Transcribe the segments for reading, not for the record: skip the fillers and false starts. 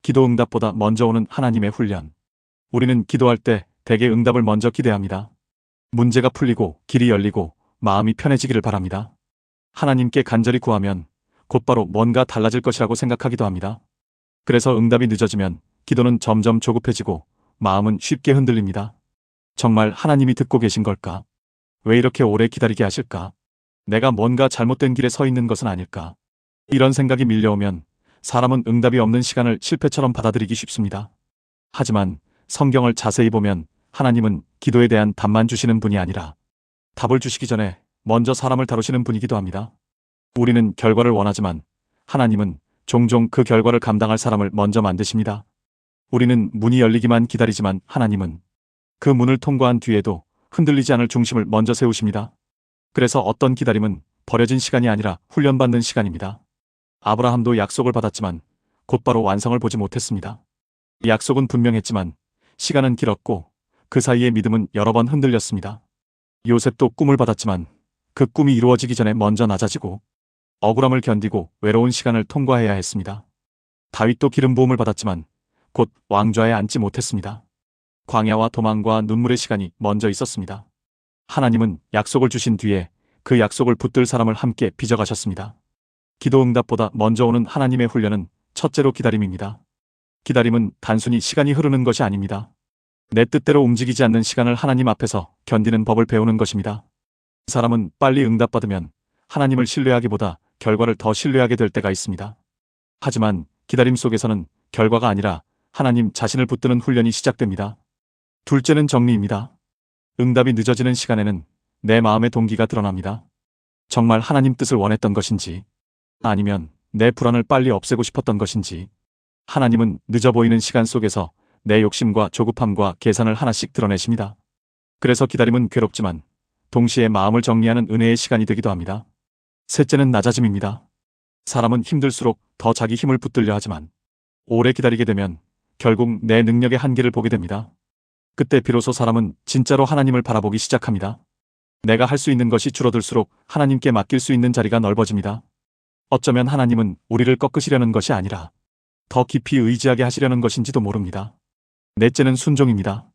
기도 응답보다 먼저 오는 하나님의 훈련. 우리는 기도할 때 대개 응답을 먼저 기대합니다. 문제가 풀리고 길이 열리고 마음이 편해지기를 바랍니다. 하나님께 간절히 구하면 곧바로 뭔가 달라질 것이라고 생각하기도 합니다. 그래서 응답이 늦어지면 기도는 점점 조급해지고 마음은 쉽게 흔들립니다. 정말 하나님이 듣고 계신 걸까? 왜 이렇게 오래 기다리게 하실까? 내가 뭔가 잘못된 길에 서 있는 것은 아닐까? 이런 생각이 밀려오면 사람은 응답이 없는 시간을 실패처럼 받아들이기 쉽습니다. 하지만 성경을 자세히 보면 하나님은 기도에 대한 답만 주시는 분이 아니라 답을 주시기 전에 먼저 사람을 다루시는 분이기도 합니다. 우리는 결과를 원하지만 하나님은 종종 그 결과를 감당할 사람을 먼저 만드십니다. 우리는 문이 열리기만 기다리지만 하나님은 그 문을 통과한 뒤에도 흔들리지 않을 중심을 먼저 세우십니다. 그래서 어떤 기다림은 버려진 시간이 아니라 훈련받는 시간입니다. 아브라함도 약속을 받았지만 곧바로 완성을 보지 못했습니다. 약속은 분명했지만 시간은 길었고 그 사이에 믿음은 여러 번 흔들렸습니다. 요셉도 꿈을 받았지만 그 꿈이 이루어지기 전에 먼저 낮아지고 억울함을 견디고 외로운 시간을 통과해야 했습니다. 다윗도 기름 부음을 받았지만 곧 왕좌에 앉지 못했습니다. 광야와 도망과 눈물의 시간이 먼저 있었습니다. 하나님은 약속을 주신 뒤에 그 약속을 붙들 사람을 함께 빚어가셨습니다. 기도 응답보다 먼저 오는 하나님의 훈련은 첫째로 기다림입니다. 기다림은 단순히 시간이 흐르는 것이 아닙니다. 내 뜻대로 움직이지 않는 시간을 하나님 앞에서 견디는 법을 배우는 것입니다. 사람은 빨리 응답받으면 하나님을 신뢰하기보다 결과를 더 신뢰하게 될 때가 있습니다. 하지만 기다림 속에서는 결과가 아니라 하나님 자신을 붙드는 훈련이 시작됩니다. 둘째는 정리입니다. 응답이 늦어지는 시간에는 내 마음의 동기가 드러납니다. 정말 하나님 뜻을 원했던 것인지, 아니면 내 불안을 빨리 없애고 싶었던 것인지. 하나님은 늦어 보이는 시간 속에서 내 욕심과 조급함과 계산을 하나씩 드러내십니다. 그래서 기다림은 괴롭지만 동시에 마음을 정리하는 은혜의 시간이 되기도 합니다. 셋째는 낮아짐입니다. 사람은 힘들수록 더 자기 힘을 붙들려 하지만 오래 기다리게 되면 결국 내 능력의 한계를 보게 됩니다. 그때 비로소 사람은 진짜로 하나님을 바라보기 시작합니다. 내가 할 수 있는 것이 줄어들수록 하나님께 맡길 수 있는 자리가 넓어집니다. 어쩌면 하나님은 우리를 꺾으시려는 것이 아니라 더 깊이 의지하게 하시려는 것인지도 모릅니다. 넷째는 순종입니다.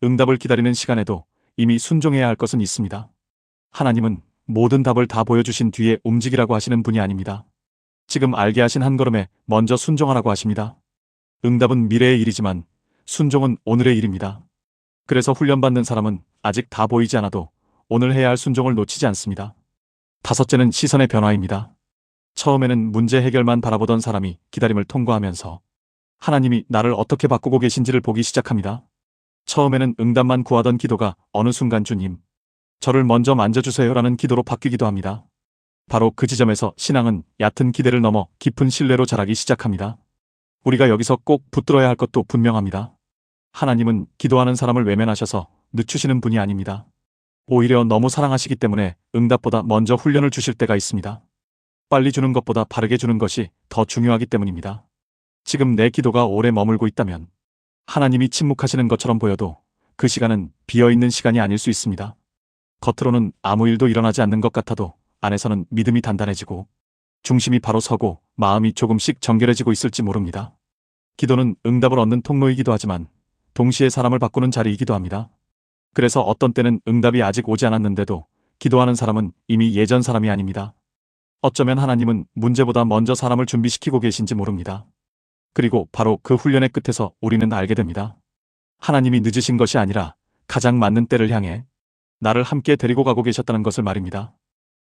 응답을 기다리는 시간에도 이미 순종해야 할 것은 있습니다. 하나님은 모든 답을 다 보여주신 뒤에 움직이라고 하시는 분이 아닙니다. 지금 알게 하신 한 걸음에 먼저 순종하라고 하십니다. 응답은 미래의 일이지만 순종은 오늘의 일입니다. 그래서 훈련받는 사람은 아직 다 보이지 않아도 오늘 해야 할 순종을 놓치지 않습니다. 다섯째는 시선의 변화입니다. 처음에는 문제 해결만 바라보던 사람이 기다림을 통과하면서 하나님이 나를 어떻게 바꾸고 계신지를 보기 시작합니다. 처음에는 응답만 구하던 기도가 어느 순간 주님, 저를 먼저 만져주세요라는 기도로 바뀌기도 합니다. 바로 그 지점에서 신앙은 얕은 기대를 넘어 깊은 신뢰로 자라기 시작합니다. 우리가 여기서 꼭 붙들어야 할 것도 분명합니다. 하나님은 기도하는 사람을 외면하셔서 늦추시는 분이 아닙니다. 오히려 너무 사랑하시기 때문에 응답보다 먼저 훈련을 주실 때가 있습니다. 빨리 주는 것보다 바르게 주는 것이 더 중요하기 때문입니다. 지금 내 기도가 오래 머물고 있다면 하나님이 침묵하시는 것처럼 보여도 그 시간은 비어있는 시간이 아닐 수 있습니다. 겉으로는 아무 일도 일어나지 않는 것 같아도 안에서는 믿음이 단단해지고 중심이 바로 서고 마음이 조금씩 정결해지고 있을지 모릅니다. 기도는 응답을 얻는 통로이기도 하지만 동시에 사람을 바꾸는 자리이기도 합니다. 그래서 어떤 때는 응답이 아직 오지 않았는데도 기도하는 사람은 이미 예전 사람이 아닙니다. 어쩌면 하나님은 문제보다 먼저 사람을 준비시키고 계신지 모릅니다. 그리고 바로 그 훈련의 끝에서 우리는 알게 됩니다. 하나님이 늦으신 것이 아니라 가장 맞는 때를 향해 나를 함께 데리고 가고 계셨다는 것을 말입니다.